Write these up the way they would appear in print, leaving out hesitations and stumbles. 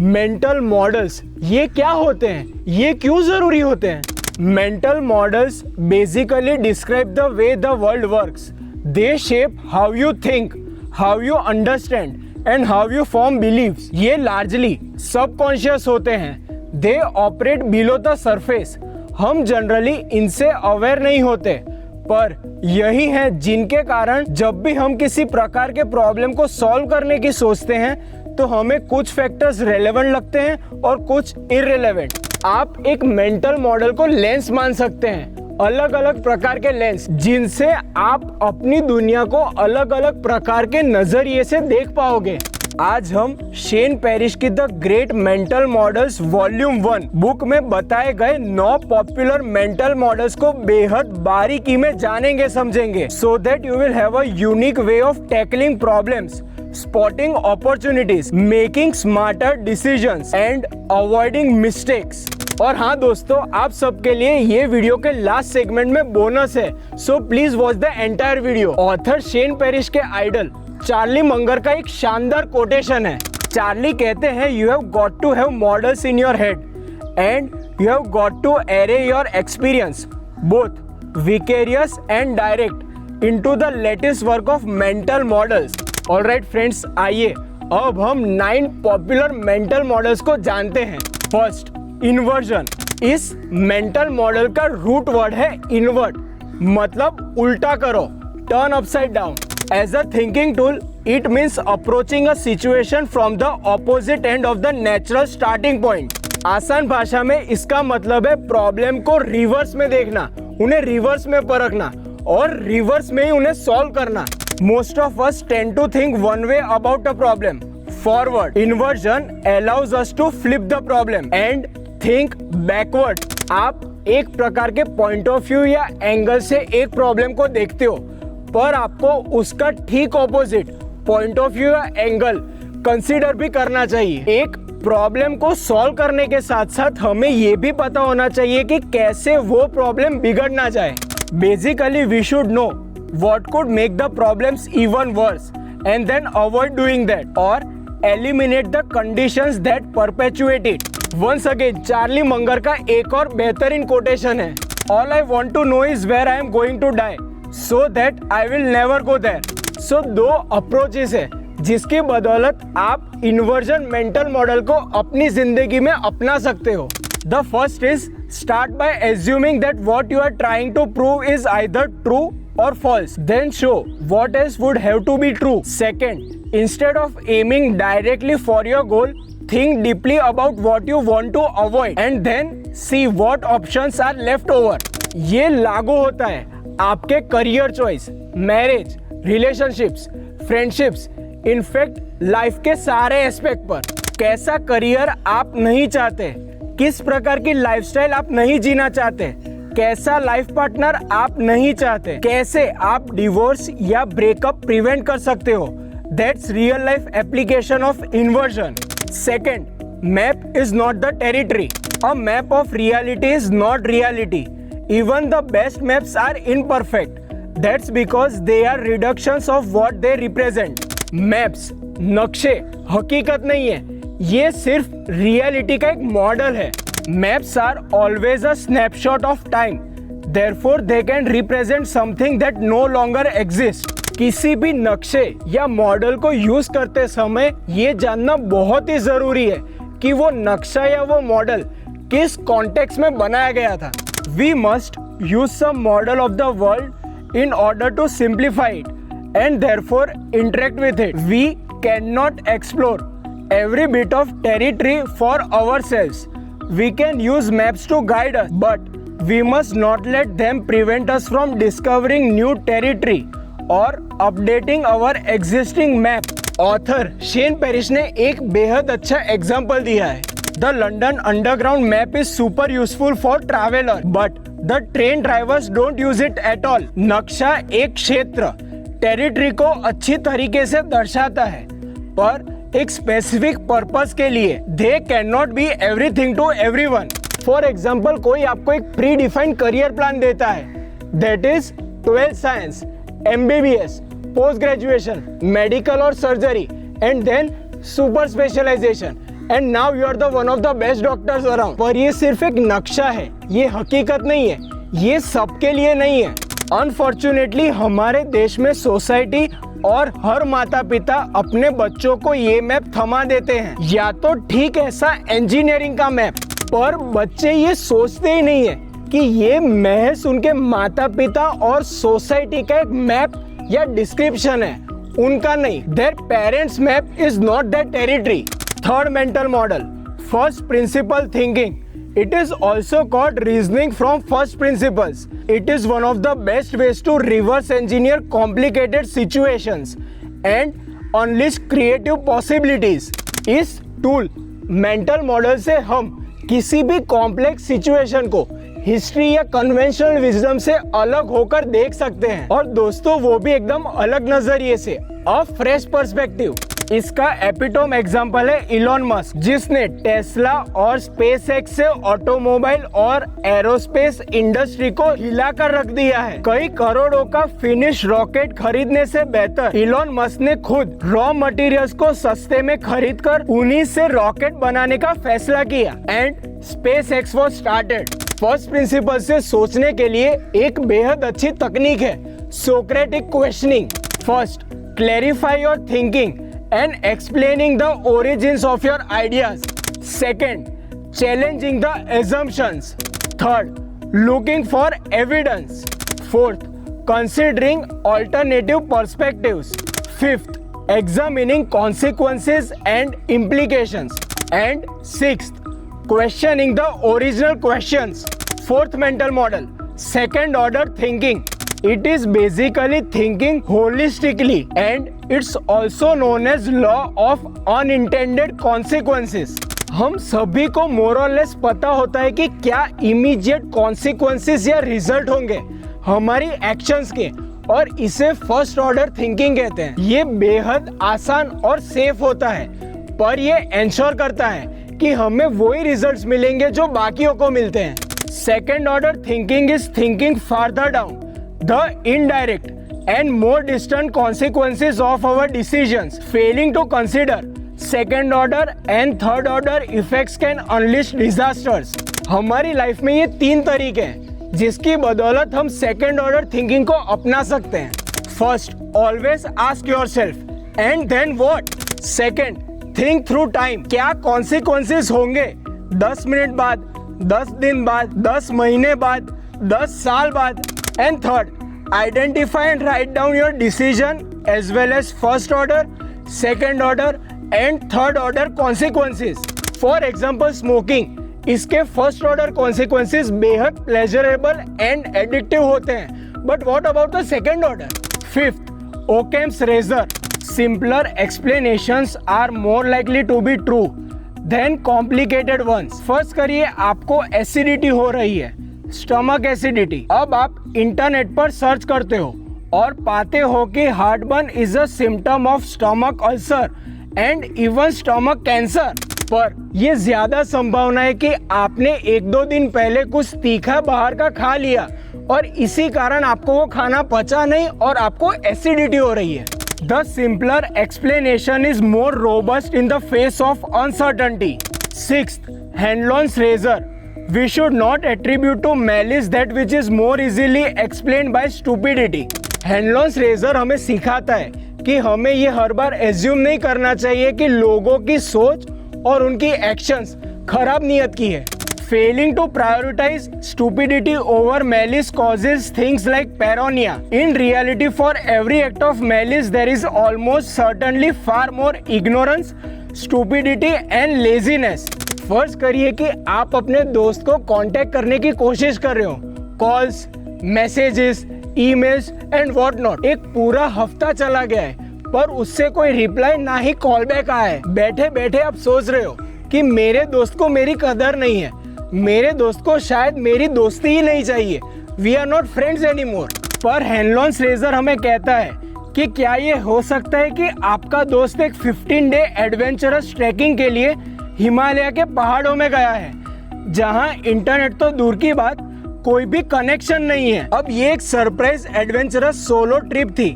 Mental models ये क्या होते हैं, ये क्यों जरूरी होते हैं? Mental models basically describe the way the world works. They shape how you think, how you understand and how you form beliefs. ये लार्जली सबकॉन्शियस होते हैं. They operate below the surface. हम जनरली इनसे अवेयर नहीं होते, पर यही है जिनके कारण जब भी हम किसी प्रकार के प्रॉब्लम को सॉल्व करने की सोचते हैं तो हमें कुछ फैक्टर्स रेलेवेंट लगते हैं और कुछ इररिलेवेंट. आप एक मेंटल मॉडल को लेंस मान सकते हैं, अलग अलग प्रकार के लेंस जिनसे आप अपनी दुनिया को अलग अलग प्रकार के नजरिए से देख पाओगे. आज हम शेन पेरिश की the great mental models volume 1 book में बताए गए 9 पॉपुलर मेंटल मॉडल्स को बेहद बारीकी में जानेंगे समझेंगे, so that you will have a unique way of tackling problems, spotting opportunities, making smarter decisions and avoiding mistakes. और हाँ दोस्तों, आप सबके लिए ये वीडियो के लास्ट सेगमेंट में बोनस है, so please watch the entire video. Author Shane Parrish के आइडल चार्ली मंगर का एक शानदार कोटेशन है. चार्ली कहते हैं, you have got to have models in your head and you have got to array your experience both vicarious and direct into the latest work of mental models. Alright friends, आइए अब हम 9 popular mental models को जानते हैं. First, inversion. इस mental model का root word है invert, मतलब उल्टा करो, turn upside down. As a thinking tool it means approaching a situation from the opposite end of the natural starting point. आसान भाषा में इसका मतलब है प्रॉब्लम को रिवर्स में देखना, उन्हें रिवर्स में परखना और रिवर्स में ही उन्हें सॉल्व करना. Most of us tend to think one way about a problem. Forward inversion allows us to flip the problem and think backward. आप एक प्रकार के पॉइंट ऑफ व्यू या एंगल से एक प्रॉब्लम को देखते हो, पर आपको उसका ठीक ऑपोजिट पॉइंट ऑफ व्यू या एंगल कंसीडर भी करना चाहिए. एक प्रॉब्लम को सॉल्व करने के साथ साथ हमें ये भी पता होना चाहिए कि कैसे वो प्रॉब्लम बिगड़ ना जाए. Basically we should know what could make the problems even worse and then avoid doing that or eliminate the conditions that perpetuate it. Once again, Charlie Munger का एक और बेहतरीन कोटेशन है. All I want to know is where I am going to die so that I will never go there. So 2 approaches है जिसकी बदौलत आप inversion mental model को अपनी जिंदगी में अपना सकते हो. The first is start by assuming that what you are trying to prove is either true or false, then show what else would have to be true. Second, instead of aiming directly for your goal, think deeply about what you want to avoid and then see what options are left over. ये लागू होता है आपके career choice, marriage, relationships, friendships, in fact life के सारे aspect पर. कैसा career आप नहीं चाहते, किस प्रकार की लाइफस्टाइल आप नहीं जीना चाहते, कैसा लाइफ पार्टनर आप नहीं चाहते, कैसे आप डिवोर्स या ब्रेकअप प्रिवेंट कर सकते हो. That's real life application of inversion. Second, map is not the territory. A map of reality is not reality. Even the best maps are imperfect. That's because they are reductions of what they represent. Maps, नक्शे हकीकत नहीं है, ये सिर्फ reality का एक model है. Maps are always a snapshot of time. Therefore, they can represent something that no longer exists. किसी भी नक्शे या मॉडल को यूज करते समय ये जानना बहुत ही जरूरी है कि वो नक्शा या वो मॉडल किस कॉन्टेक्स्ट में बनाया गया था. We must use some model of the world in order to simplify it and therefore interact with it. We cannot explore every bit of territory for ourselves. We can use maps to guide us, but we must not let them prevent us from discovering new territory or updating our existing map. Author Shane Parrish ने एक बेहद अच्छा example दिया है. The London Underground map is super useful for traveler, but the train drivers don't use it at all. नक्शा एक क्षेत्र, territory को अच्छी तरीके से दर्शाता है, पर एक स्पेसिफिक पर्पस के लिए. They cannot be everything to everyone. For example, कोई आपको एक प्री डिफाइंड करियर प्लान देता है, that is 12th science, MBBS, post graduation, medical और surgery and then super specialisation. And now you are the one of the best doctors around. पर ये सिर्फ एक नक्शा है, ये हकीकत नहीं है, ये सबके लिए नहीं है। अनफॉर्चुनेटली हमारे देश में सोसाइटी और हर माता पिता अपने बच्चों को ये मैप थमा देते हैं, या तो ठीक ऐसा इंजीनियरिंग का मैप, पर बच्चे ये सोचते ही नहीं है कि ये महज उनके माता पिता और सोसाइटी का एक मैप या डिस्क्रिप्शन है, उनका नहीं। Their parents map is not their territory. Third mental model, first principle thinking. It is also called reasoning from first principles. It is one of the best ways to reverse engineer complicated situations and unleash creative possibilities. इस tool mental model से हम किसी भी complex situation को history या conventional wisdom से अलग होकर देख सकते हैं, और दोस्तों वो भी एकदम अलग नजरिए से, अ फ्रेश पर्सपेक्टिव। इसका एपिटोम एग्जांपल है इलॉन मस्क, जिसने टेस्ला और स्पेसएक्स से ऑटोमोबाइल और एरोस्पेस इंडस्ट्री को हिलाकर रख दिया है। कई करोड़ों का फिनिश रॉकेट खरीदने से बेहतर इलॉन मस्क ने खुद रॉ मटेरियल्स को सस्ते में खरीदकर उन्हीं से रॉकेट बनाने का फैसला किया and SpaceX was started. First principle से सोचने के लिए एक बेहद अच्छी तकनीक है, Socratic questioning. First, clarify your thinking and explaining the origins of your ideas. Second, challenging the assumptions. Third, looking for evidence. Fourth, considering alternative perspectives. Fifth, examining consequences and implications. And sixth, questioning the original questions. Fourth mental model, second order thinking. It is basically thinking holistically and it's also known as law of unintended consequences. हम सभी को मोर और less पता होता है कि क्या immediate consequences या रिजल्ट होंगे हमारी एक्शंस के, और इसे फर्स्ट ऑर्डर थिंकिंग कहते हैं। ये बेहद आसान और सेफ होता है, पर ये एंश्योर करता है कि हमें वही रिजल्ट्स मिलेंगे जो बाकियों को मिलते हैं। Second order thinking is thinking farther down the indirect and more distant consequences of our decisions. Failing to consider second order and third order effects can unleash disasters. हमारी लाइफ में ये तीन तरीके हैं जिसकी बदौलत हम सेकेंड ऑर्डर थिंकिंग को अपना सकते हैं। First, always ask yourself and then what. Second, think through time, क्या कॉन्सिक्वेंसेस होंगे 10 मिनट बाद, 10 दिन बाद, 10 महीने बाद, 10 साल बाद। And third, identify and write down your decision as well as first order, second order and third order consequences. For example, smoking, इसके first order consequences बेहद pleasurable and addictive होते हैं. But what about the second order? Fifth, Occam's razor. Simpler explanations are more likely to be true than complicated ones. First करिए, आपको acidity हो रही है, stomach acidity. अब आप इंटरनेट पर सर्च करते हो और पाते हो कि heartburn is a symptom of stomach ulcer and even stomach cancer. पर यह ज्यादा संभावना है कि आपने 1-2 दिन पहले कुछ तीखा बाहर का खा लिया और इसी कारण आपको वो खाना पचा नहीं और आपको एसिडिटी हो रही है। The simpler explanation is more robust in the face of uncertainty. Sixth, Hanlon's razor. We should not attribute to malice that which is more easily explained by stupidity. Hanlon's razor हमें सिखाता है कि हमें ये हर बार assume नहीं करना चाहिए कि लोगों की सोच और उनकी एक्शंस खराब नियत की है। Failing to prioritize stupidity over malice causes things like paranoia. In reality, for every act of malice, there is almost certainly far more ignorance, stupidity and laziness. फर्ज करिए कि आप अपने दोस्त को कांटेक्ट करने की कोशिश कर रहे हो, calls, messages, emails and what not. एक पूरा हफ्ता चला गया है पर उससे कोई रिप्लाई ना ही कॉल बैक आया है। बैठे बैठे आप सोच रहे हो कि मेरे दोस्त को मेरी कदर नहीं है, मेरे दोस्त को शायद मेरी दोस्ती ही नहीं चाहिए, we are not friends anymore. पर हैंडलॉन्स रेजर हमें कहता है कि क्या ये हो सकता है कि आपका दोस्त एक 15 डे एडवेंचरस ट्रैकिंग के लिए हिमालय के पहाड़ों में गया है, जहां इंटरनेट तो दूर की बात, कोई भी कनेक्शन नहीं है। अब ये एक सरप्राइज एडवेंचरस सोलो ट्रिप थी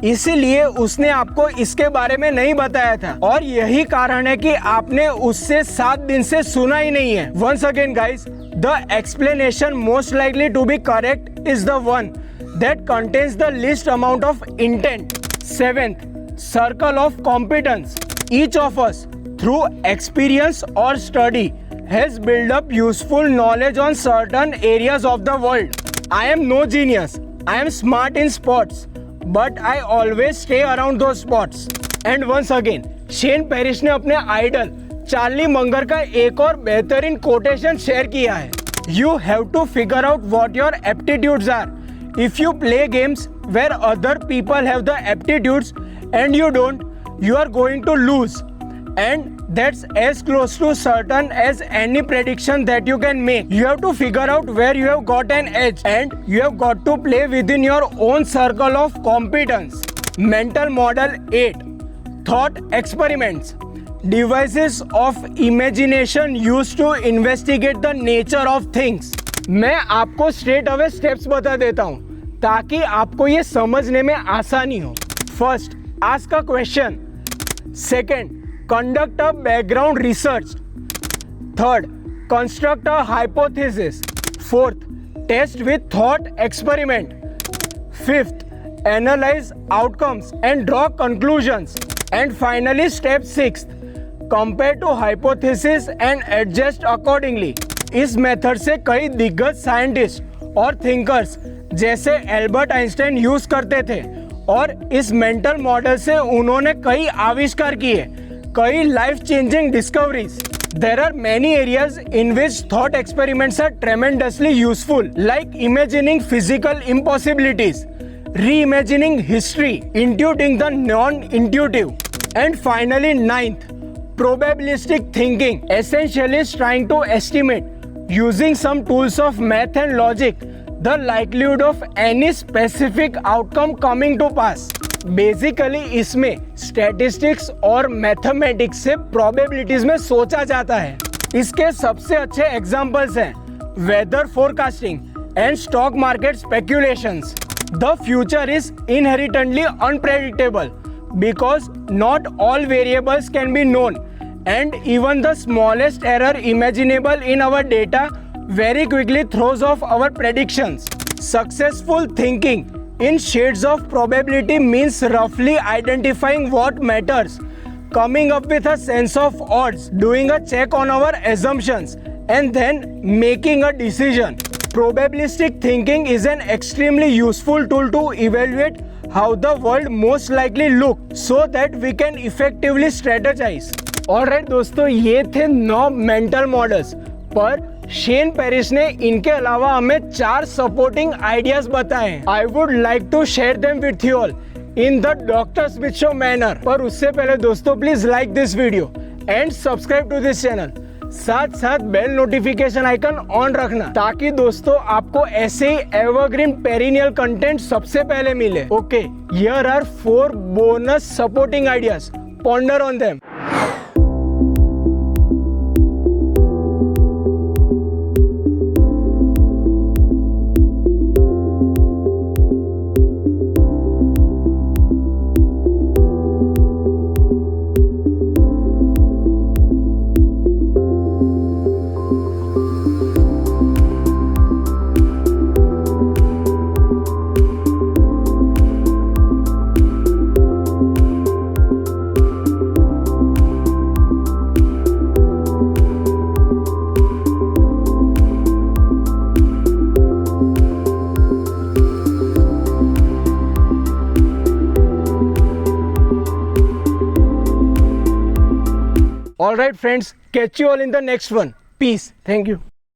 इसीलिए उसने आपको इसके बारे में नहीं बताया था और यही कारण है कि आपने उससे 7 दिन से सुना ही नहीं है। Once again guys, the explanation most likely to be correct is the one that contains the least amount of intent. 7th, circle of competence. Each of us, through experience or study, has built up useful knowledge on certain areas of the world. I am no genius. I am smart in sports, but I always stay around those spots. And once again, Shane Parrish ने अपने idol Charlie Munger का एक और बेहतरीन quotation share किया है। You have to figure out what your aptitudes are. If you play games where other people have the aptitudes and you don't, you are going to lose. And that's as close to certain as any prediction that you can make. You have to figure out where you have got an edge and you have got to play within your own circle of competence. Mental model 8. Thought experiments. Devices of imagination used to investigate the nature of things. मैं आपको straight away steps बता देता हूँ ताकि आपको ये समझने में आसानी हो। First, ask a question. Second, conduct a background research. Third, construct a hypothesis. Fourth, test with thought experiment. Fifth, analyze outcomes and draw conclusions. And finally, step 6th, compare to hypothesis and adjust accordingly. इस method से कई दिग्गज scientist और thinkers जैसे Albert Einstein use करते थे और इस मेंटल मॉडल से उन्होंने कई आविष्कार किए, कई life changing discoveries. There are many areas in which thought experiments are tremendously useful, like imagining physical impossibilities, reimagining history, intuiting the non-intuitive. And finally, 9th, probabilistic thinking, essentially is trying to estimate, using some tools of math and logic, the likelihood of any specific outcome coming to pass. Basically इसमें statistics और mathematics से probabilities में सोचा जाता है. इसके सबसे अच्छे एग्जांपल्स हैं weather forecasting and stock market speculations. The future is inherently unpredictable because not all variables can be known and even the smallest error imaginable in our data very quickly throws off our predictions. Successful thinking in shades of probability means roughly identifying what matters, coming up with a sense of odds, doing a check on our assumptions, and then making a decision. Probabilistic thinking is an extremely useful tool to evaluate how the world most likely looks so that we can effectively strategize. Alright दोस्तों, ये थे 9 mental models, पर Shane Parrish ने इनके अलावा हमें 4 supporting ideas बताए. I would like to share them with you all in the doctor Smith show manner. पर उससे पहले दोस्तों please like this video and subscribe to this channel. साथ साथ बेल नोटिफिकेशन आइकन ऑन रखना ताकि दोस्तों आपको ऐसे ही एवरग्रीन पेरिनियल कंटेंट सबसे पहले मिले. Okay, here are 4 bonus supporting ideas. Ponder on them. All right friends, catch you all in the next one. Peace. Thank you.